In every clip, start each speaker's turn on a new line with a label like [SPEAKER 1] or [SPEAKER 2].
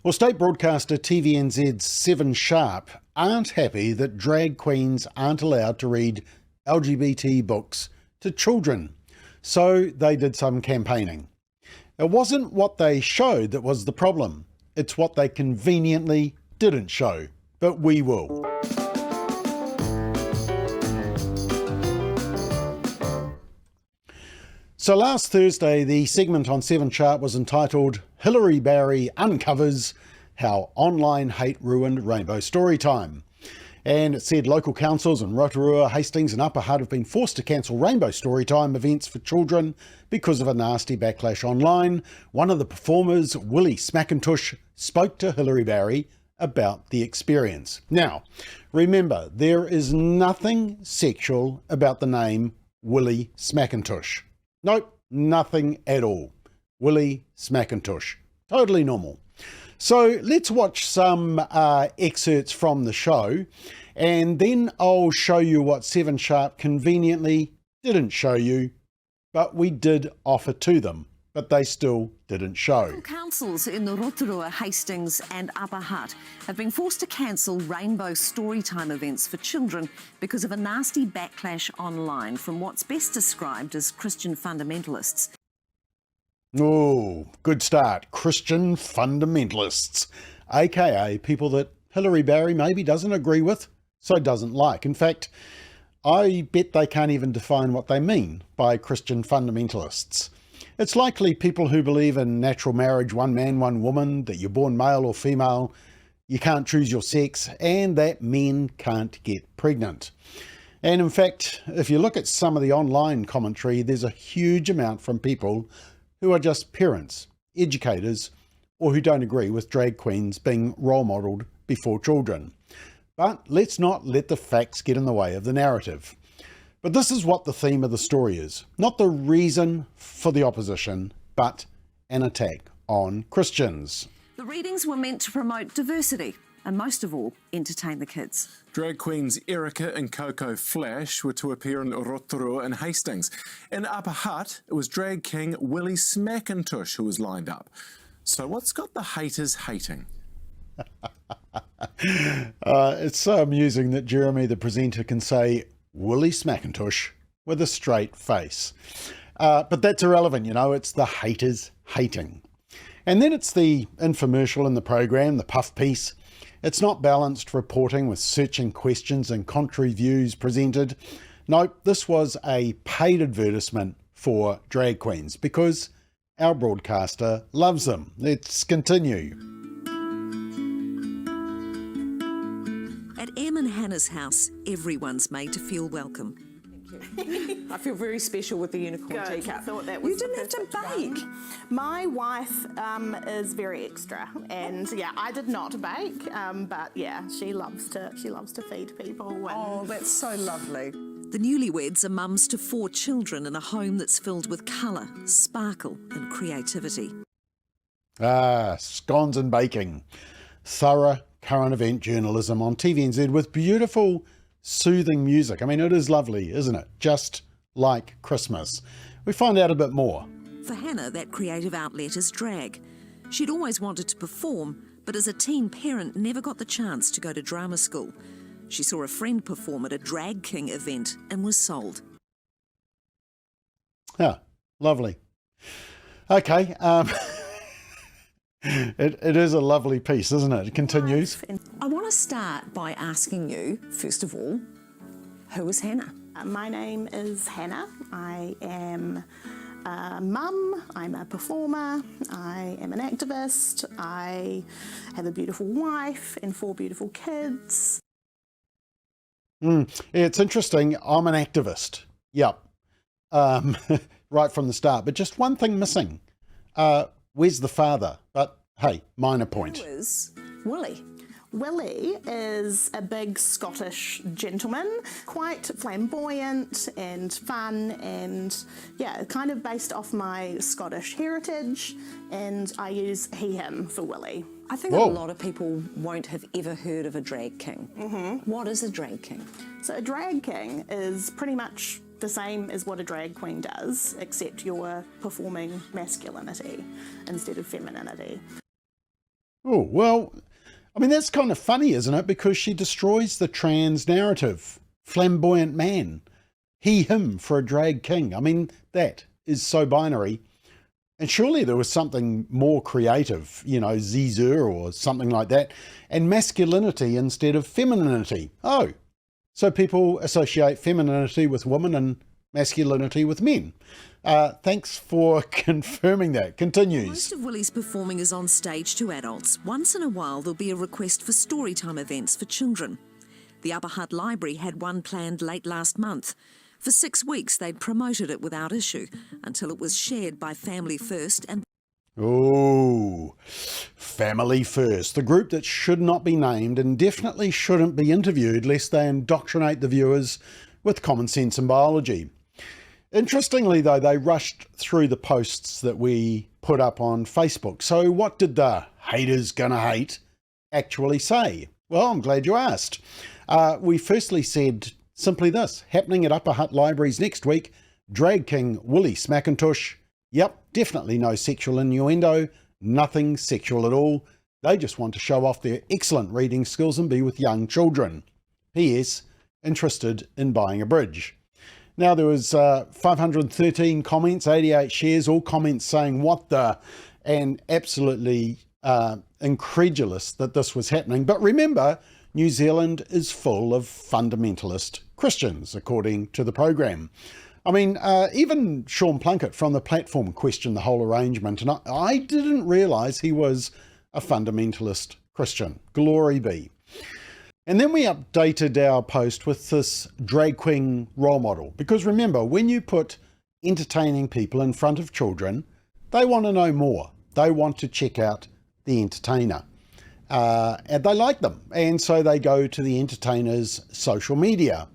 [SPEAKER 1] Well, state broadcaster TVNZ's 7 Sharp aren't happy that drag queens aren't allowed to read LGBT books to children, so they did some campaigning. It wasn't what they showed that was the problem, it's what they conveniently didn't show, but we will. So last Thursday, the segment on 7 Sharp was entitled Hilary Barry Uncovers How Online Hate Ruined Rainbow Storytime. And it said local councils in Rotorua, Hastings and Upper Hutt have been forced to cancel Rainbow Storytime events for children because of a nasty backlash online. One of the performers, Willie Smackintosh, spoke to Hilary Barry about the experience. Now, remember, there is nothing sexual about the name Willie Smackintosh. Nope, nothing at all. Willie Smackintosh. Totally normal. So let's watch some excerpts from the show, and then I'll show you what 7 Sharp conveniently didn't show you, but we did offer to them, but they still didn't show.
[SPEAKER 2] Councils in the Rotorua, Hastings and Upper Hutt have been forced to cancel Rainbow Storytime events for children because of a nasty backlash online from what's best described as Christian fundamentalists.
[SPEAKER 1] Oh, good start. Christian fundamentalists, aka people that Hilary Barry maybe doesn't agree with, so doesn't like. In fact, I bet they can't even define what they mean by Christian fundamentalists. It's likely people who believe in natural marriage, one man, one woman, that you're born male or female, you can't choose your sex, and that men can't get pregnant. And in fact, if you look at some of the online commentary, there's a huge amount from people who are just parents, educators, or who don't agree with drag queens being role modelled before children. But let's not let the facts get in the way of the narrative. But this is what the theme of the story is. Not the reason for the opposition, but an attack on Christians.
[SPEAKER 2] The readings were meant to promote diversity and most of all, entertain the kids.
[SPEAKER 3] Drag queens Erica and Coco Flash were to appear in Rotorua and Hastings. In Upper Hutt, it was drag king Willie Smackintosh who was lined up. So what's got the haters hating?
[SPEAKER 1] It's so amusing that Jeremy, the presenter, can say Willie Smackintosh with a straight face. But that's irrelevant, you know, it's the haters hating. And then it's the infomercial in the program, the puff piece. It's not balanced reporting with searching questions and contrary views presented. Nope, this was a paid advertisement for drag queens because our broadcaster loves them. Let's continue.
[SPEAKER 2] At Em and Hannah's house, everyone's made to feel welcome.
[SPEAKER 4] I feel very special with the unicorn teacup.
[SPEAKER 5] I thought that was
[SPEAKER 4] you didn't have to bake.
[SPEAKER 5] My wife is very extra, and yeah, I did not bake, but yeah, she loves to feed people. And
[SPEAKER 4] Oh, that's so lovely.
[SPEAKER 2] The newlyweds are mums to 4 children in a home that's filled with colour, sparkle and creativity.
[SPEAKER 1] Scones and baking. Thorough current event journalism on TVNZ with beautiful, soothing music. I mean, it is lovely, isn't it? Just like Christmas. We find out a bit more.
[SPEAKER 2] For Hannah, that creative outlet is drag. She'd always wanted to perform, but as a teen parent never got the chance to go to drama school. She saw a friend perform at a Drag King event and was sold.
[SPEAKER 1] Yeah, lovely. Okay, it is a lovely piece, isn't it? It continues.
[SPEAKER 4] I want to start by asking you, first of all, who is Hannah?
[SPEAKER 5] my name is Hannah. I am a mum, I'm a performer, I am an activist, I have a beautiful wife and 4 beautiful kids.
[SPEAKER 1] It's interesting, I'm an activist, yep, right from the start, but just one thing missing. Where's the father? But hey, minor point.
[SPEAKER 4] Who is Willie?
[SPEAKER 5] Willie is a big Scottish gentleman, quite flamboyant and fun, and yeah, kind of based off my Scottish heritage, and I use he, him for Willie.
[SPEAKER 4] I think a lot of people won't have ever heard of a drag king. What is a drag king?
[SPEAKER 5] So a drag king is pretty much the same as what a drag queen does, except you're performing masculinity instead of femininity.
[SPEAKER 1] Oh, well, I mean, that's kind of funny, isn't it? Because she destroys the trans narrative. Flamboyant man. He, him for a drag king. I mean, that is so binary. And surely there was something more creative, you know, Zizur or something like that, and masculinity instead of femininity. Oh, so people associate femininity with women and masculinity with men. Thanks for confirming that. Continues.
[SPEAKER 2] Most of Willie's performing is on stage to adults. Once in a while, there'll be a request for storytime events for children. The Upper Hutt Library had one planned late last month. For 6 weeks, they'd promoted it without issue until it was shared by Family First and...
[SPEAKER 1] Oh, Family First, the group that should not be named and definitely shouldn't be interviewed lest they indoctrinate the viewers with common sense and biology. Interestingly, though, they rushed through the posts that we put up on Facebook. So what did the haters gonna hate actually say? Well, I'm glad you asked. We firstly said simply this: happening at Upper Hutt Libraries next week, drag king Willie Smackintosh. Yep, definitely no sexual innuendo, nothing sexual at all. They just want to show off their excellent reading skills and be with young children. P.S. Interested in buying a bridge. Now there was 513 comments, 88 shares, all comments saying what the, and absolutely incredulous that this was happening. But remember, New Zealand is full of fundamentalist Christians, according to the program. I mean, even Sean Plunkett from the platform questioned the whole arrangement, and I didn't realise he was a fundamentalist Christian. Glory be. And then we updated our post with this drag queen role model, because remember, when you put entertaining people in front of children, they want to know more. They want to check out the entertainer. And they like them, and so they go to the entertainer's social media.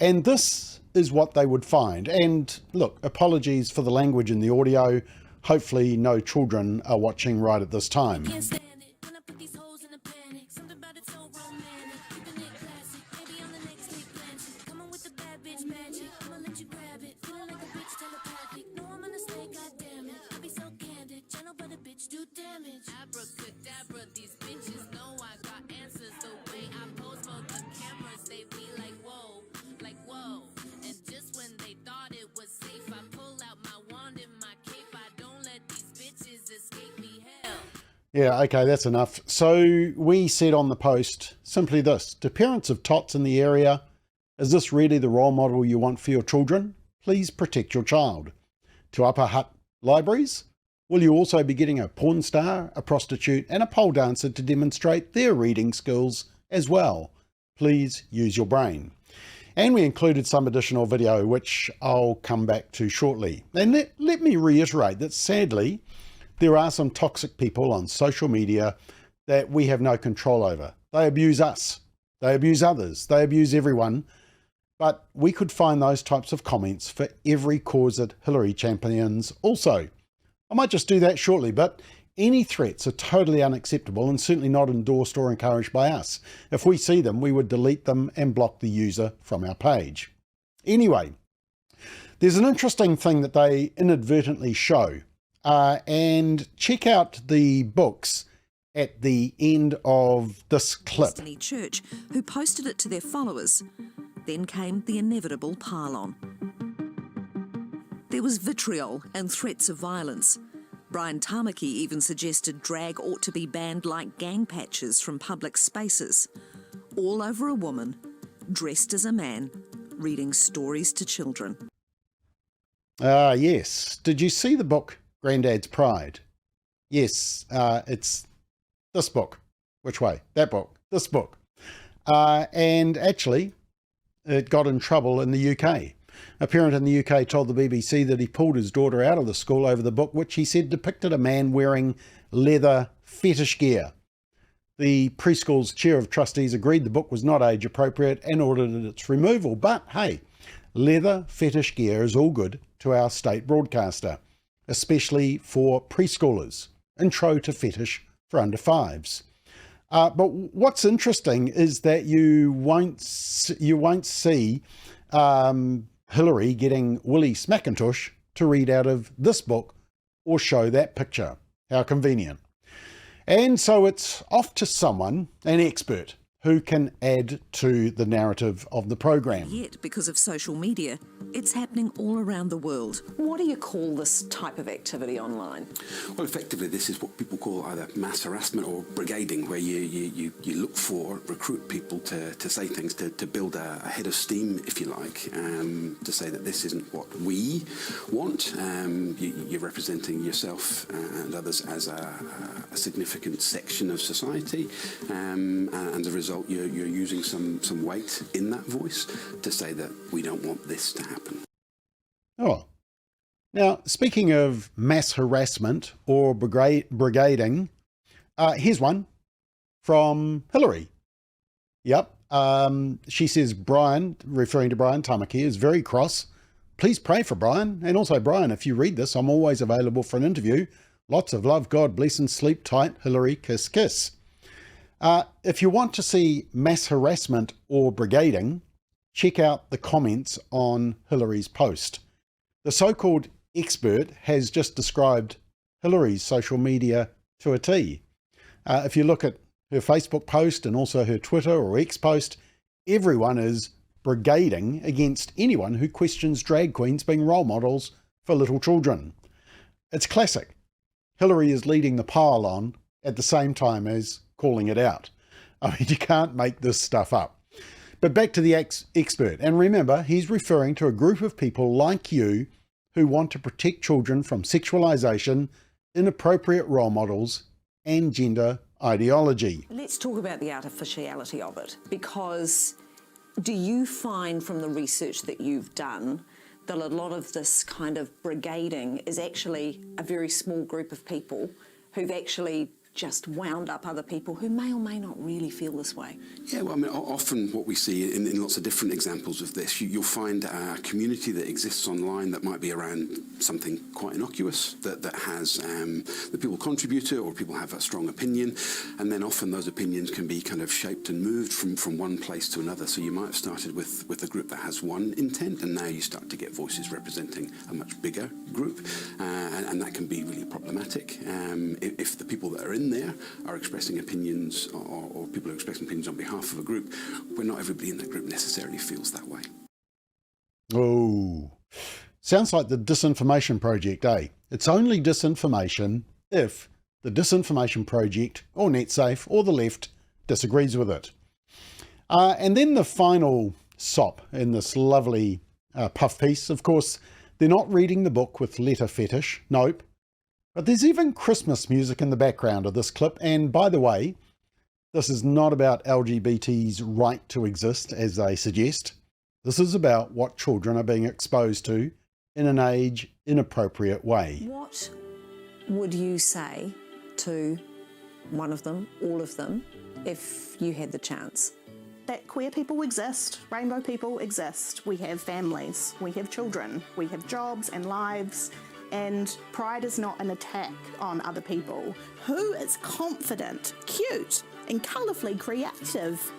[SPEAKER 1] And this is what they would find. And look, apologies for the language in the audio. Hopefully no children are watching right at this time. Yeah, okay, that's enough. So we said on the post simply this: to parents of tots in the area, is this really the role model you want for your children? Please protect your child. To Upper Hutt Libraries, will you also be getting a porn star, a prostitute and a pole dancer to demonstrate their reading skills as well? Please use your brain. And we included some additional video, which I'll come back to shortly. And let me reiterate that sadly, there are some toxic people on social media that we have no control over. They abuse us, they abuse others, they abuse everyone. But we could find those types of comments for every cause that Hillary champions also. I might just do that shortly, but any threats are totally unacceptable and certainly not endorsed or encouraged by us. If we see them, we would delete them and block the user from our page. Anyway, there's an interesting thing that they inadvertently show. And check out the books at the end of this clip.
[SPEAKER 2] Church, who posted it to their followers. Then came the inevitable pile-on. There was vitriol and threats of violence. Brian Tamaki even suggested drag ought to be banned like gang patches from public spaces. All over a woman, dressed as a man, reading stories to children.
[SPEAKER 1] Yes. Did you see the book Grandad's Pride? Yes, it's this book. Which way? That book. This book. And actually, it got in trouble in the UK. A parent in the UK told the BBC that he pulled his daughter out of the school over the book, which he said depicted a man wearing leather fetish gear. The preschool's chair of trustees agreed the book was not age appropriate and ordered its removal. But hey, leather fetish gear is all good to our state broadcaster, especially for preschoolers. Intro to fetish for under fives. But what's interesting is that you won't see Hillary getting Willie Smackintosh to read out of this book or show that picture. How convenient. And so it's off to someone, an expert, who can add to the narrative of the program.
[SPEAKER 2] Yet, because of social media, it's happening all around the world. What do you call this type of activity online?
[SPEAKER 6] Well, effectively, this is what people call either mass harassment or brigading, where you look for, recruit people to say things, to build a head of steam, if you like, to say that this isn't what we want. You're representing yourself and others as a significant section of society, and as a result, you're using some weight in that voice to say that we don't want this to happen.
[SPEAKER 1] Oh. Now, speaking of mass harassment or brigading, here's one from Hillary. Yep. She says, Brian, referring to Brian Tamaki, is very cross. Please pray for Brian. And also, Brian, if you read this, I'm always available for an interview. Lots of love, God bless, and sleep tight. Hillary, kiss, kiss. If you want to see mass harassment or brigading, check out the comments on Hillary's post. The so-called expert has just described Hillary's social media to a T. If you look at her Facebook post and also her Twitter or X post, everyone is brigading against anyone who questions drag queens being role models for little children. It's classic. Hillary is leading the pile on at the same time as calling it out. I mean, you can't make this stuff up. But back to the expert. And remember, he's referring to a group of people like you who want to protect children from sexualization, inappropriate role models, and gender ideology.
[SPEAKER 4] Let's talk about the artificiality of it, because do you find from the research that you've done that a lot of this kind of brigading is actually a very small group of people who've actually just wound up other people who may or may not really feel this way?
[SPEAKER 6] Yeah, well, I mean, often what we see in lots of different examples of this, you'll find a community that exists online that might be around something quite innocuous, that has, that people contribute to or people have a strong opinion, and then often those opinions can be kind of shaped and moved from one place to another. So you might have started with a group that has one intent, and now you start to get voices representing a much bigger group, and that can be really problematic. If the people that are in there are expressing opinions, or people are expressing opinions on behalf of a group, where not everybody in that group necessarily feels that way.
[SPEAKER 1] Oh, sounds like the disinformation project, eh? It's only disinformation if the disinformation project or NetSafe or the left disagrees with it. And then the final sop in this lovely puff piece, of course, they're not reading the book with letter fetish, nope. But there's even Christmas music in the background of this clip. And by the way, this is not about LGBT's right to exist, as they suggest. This is about what children are being exposed to in an age-inappropriate way.
[SPEAKER 4] What would you say to one of them, all of them, if you had the chance?
[SPEAKER 5] That queer people exist, rainbow people exist. We have families, we have children, we have jobs and lives. And pride is not an attack on other people. Who is confident, cute, and colourfully creative?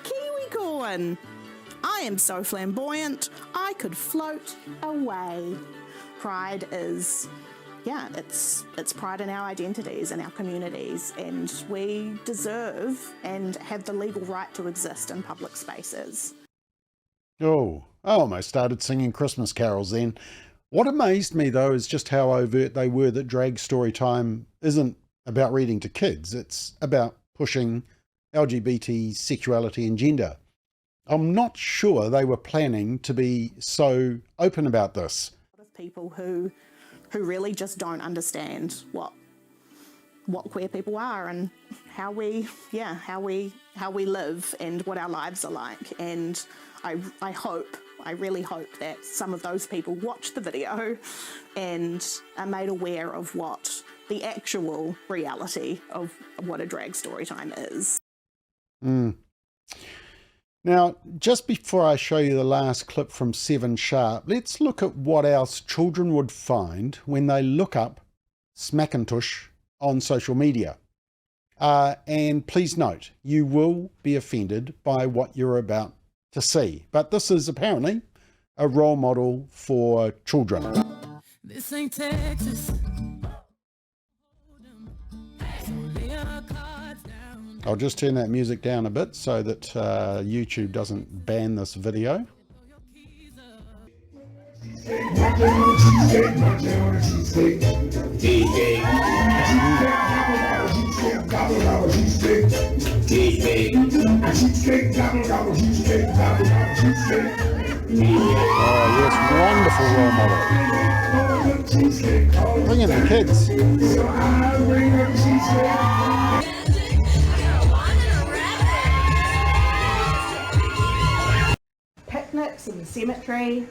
[SPEAKER 5] Kiwi corn! I am so flamboyant, I could float away. Pride is, yeah, it's pride in our identities and our communities, and we deserve and have the legal right to exist in public spaces.
[SPEAKER 1] Oh, I almost started singing Christmas carols then. What amazed me, though, is just how overt they were that drag story time isn't about reading to kids. It's about pushing LGBT sexuality and gender. I'm not sure they were planning to be so open about this.
[SPEAKER 5] A lot of people who really just don't understand what queer people are and how we live and what our lives are like. And I really hope that some of those people watch the video and are made aware of what the actual reality of what a drag story time is.
[SPEAKER 1] Now, just before I show you the last clip from 7 Sharp, let's look at what else children would find when they look up Smackintosh on social media. And please note, you will be offended by what you're about to see. But this is apparently a role model for children.
[SPEAKER 7] This ain't Texas. So lay
[SPEAKER 1] I'll just turn that music down a bit so that YouTube doesn't ban this video. Oh yes, wonderful role model. Bring in the kids.
[SPEAKER 5] Picnics in the cemetery,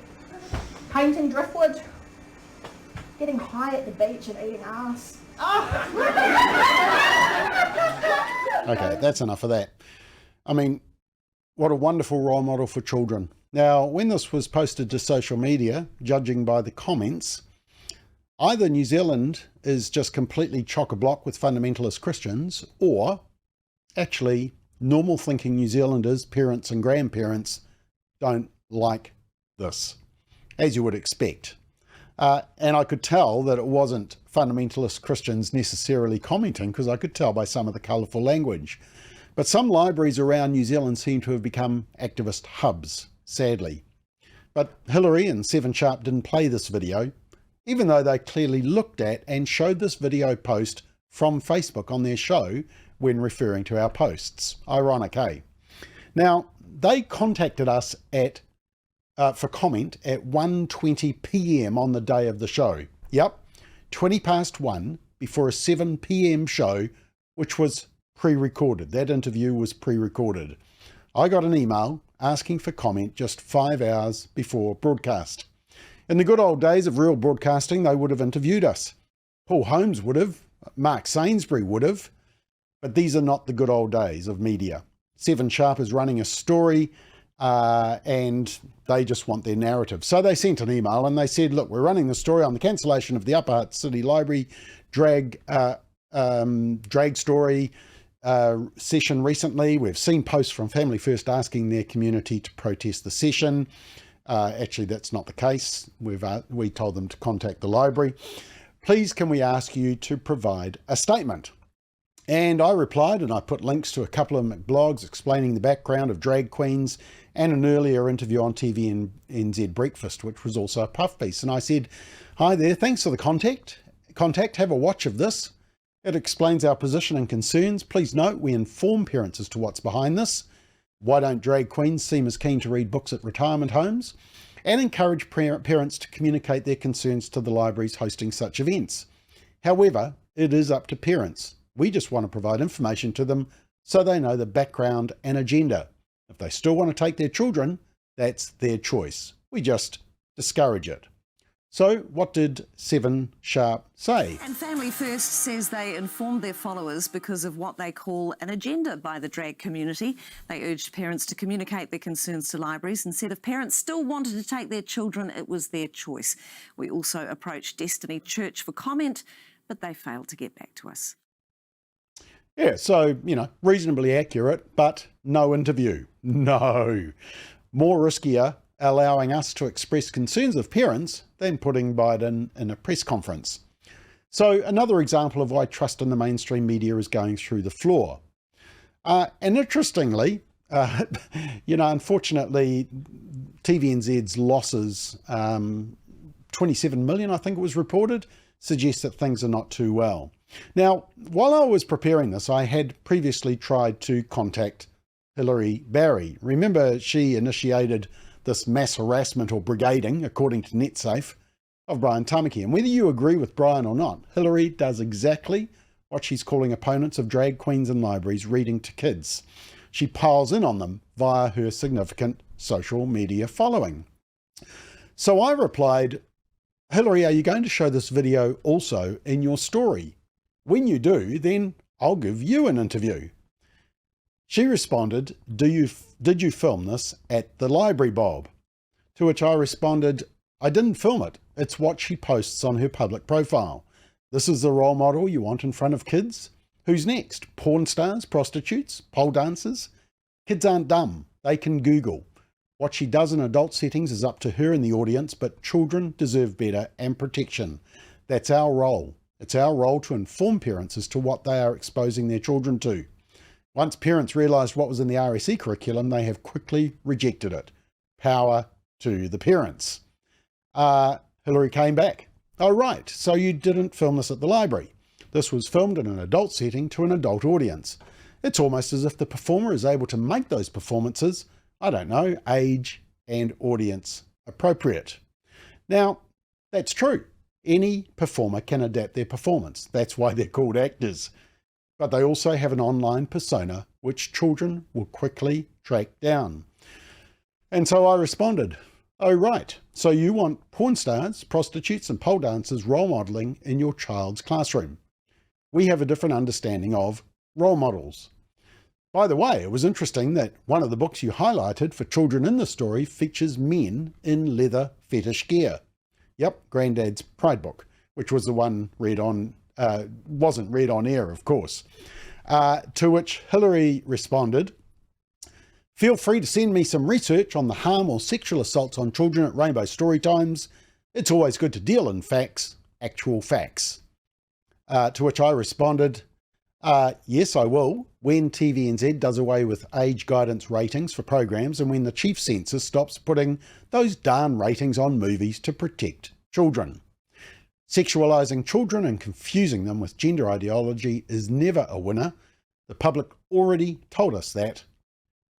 [SPEAKER 5] painting driftwood, getting high at the beach and eating ass.
[SPEAKER 1] Okay, that's enough of that. I mean, what a wonderful role model for children. Now, when this was posted to social media, judging by the comments, either New Zealand is just completely chock-a-block with fundamentalist Christians, or actually normal thinking New Zealanders, parents and grandparents, don't like this, as you would expect. And I could tell that it wasn't fundamentalist Christians necessarily commenting, because I could tell by some of the colourful language. But some libraries around New Zealand seem to have become activist hubs, sadly. But Hillary and 7 Sharp didn't play this video, even though they clearly looked at and showed this video post from Facebook on their show when referring to our posts. Ironic, eh? Now, they contacted us for comment at 1:20 p.m. on the day of the show. Yep, 20 past 1 before a 7 p.m. show, which was pre-recorded. That interview was pre-recorded. I got an email asking for comment just 5 hours before broadcast. In the good old days of real broadcasting, they would have interviewed us. Paul Holmes would have, Mark Sainsbury would have, but these are not the good old days of media. 7 Sharp is running a story and they just want their narrative. So they sent an email and they said, look, we're running the story on the cancellation of the Upper Hutt City Library drag story session recently. We've seen posts from Family First asking their community to protest the session. Actually, that's not the case. We told them to contact the library. Please, can we ask you to provide a statement? And I replied, and I put links to a couple of McBLOGs explaining the background of drag queens and an earlier interview on TVNZ Breakfast, which was also a puff piece. And I said, hi there, thanks for the contact. Have a watch of this. It explains our position and concerns. Please note, we inform parents as to what's behind this. Why don't drag queens seem as keen to read books at retirement homes? And encourage parents to communicate their concerns to the libraries hosting such events. However, it is up to parents. We just want to provide information to them so they know the background and agenda. If they still want to take their children, that's their choice. We just discourage it. So what did 7 Sharp say?
[SPEAKER 2] And Family First says they informed their followers because of what they call an agenda by the drag community. They urged parents to communicate their concerns to libraries and said if parents still wanted to take their children, it was their choice. We also approached Destiny Church for comment, but they failed to get back to us.
[SPEAKER 1] Yeah, so, reasonably accurate, but no interview. No. More riskier allowing us to express concerns of parents than putting Biden in a press conference. So another example of why trust in the mainstream media is going through the floor. And interestingly, unfortunately, TVNZ's losses, 27 million, I think it was reported, suggests that things are not too well. Now, while I was preparing this, I had previously tried to contact Hillary Barry. Remember, she initiated this mass harassment or brigading, according to NetSafe, of Brian Tamaki. And whether you agree with Brian or not, Hillary does exactly what she's calling opponents of drag queens and libraries reading to kids. She piles in on them via her significant social media following. So I replied, Hillary, are you going to show this video also in your story? When you do, then I'll give you an interview. She responded, did you film this at the library, Bob? To which I responded, I didn't film it. It's what she posts on her public profile. This is the role model you want in front of kids? Who's next? Porn stars, prostitutes, pole dancers? Kids aren't dumb. They can Google. What she does in adult settings is up to her and the audience, but children deserve better and protection. That's our role. It's our role to inform parents as to what they are exposing their children to. Once parents realised what was in the RSE curriculum, they have quickly rejected it. Power to the parents. Hilary came back. Oh, right, so you didn't film this at the library. This was filmed in an adult setting to an adult audience. It's almost as if the performer is able to make those performances, I don't know, age and audience appropriate. Now, that's true. Any performer can adapt their performance. That's why they're called actors. But they also have an online persona which children will quickly track down. And so I responded, oh, right, so you want porn stars, prostitutes and pole dancers role modelling in your child's classroom. We have a different understanding of role models. By the way, it was interesting that one of the books you highlighted for children in the story features men in leather fetish gear. Yep, Grandad's Pride book, which was the one wasn't read on air, of course. To which Hilary responded, feel free to send me some research on the harm or sexual assaults on children at Rainbow Storytimes. It's always good to deal in facts, actual facts. To which I responded, yes, I will, when TVNZ does away with age guidance ratings for programs and when the chief censor stops putting those darn ratings on movies to protect children. Sexualising children and confusing them with gender ideology is never a winner. The public already told us that.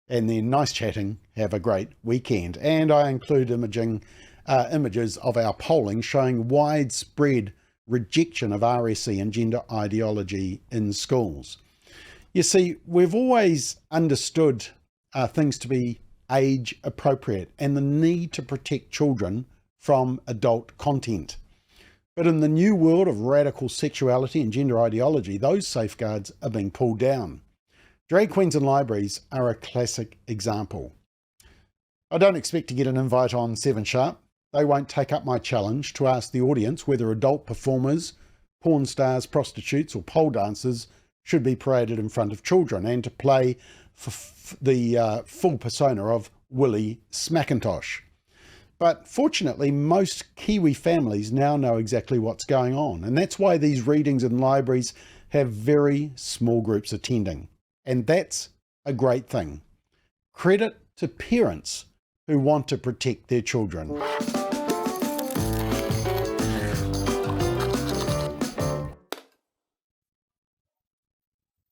[SPEAKER 1] And then nice chatting, have a great weekend. And I include images of our polling showing widespread rejection of RSE and gender ideology in schools. You see, we've always understood things to be age appropriate and the need to protect children from adult content. But in the new world of radical sexuality and gender ideology, those safeguards are being pulled down. Drag queens in libraries are a classic example. I don't expect to get an invite on 7 Sharp. They won't take up my challenge to ask the audience whether adult performers, porn stars, prostitutes or pole dancers should be paraded in front of children and to play the full persona of Willie Smackintosh. But fortunately, most Kiwi families now know exactly what's going on, and that's why these readings in libraries have very small groups attending. And that's a great thing. Credit to parents who want to protect their children.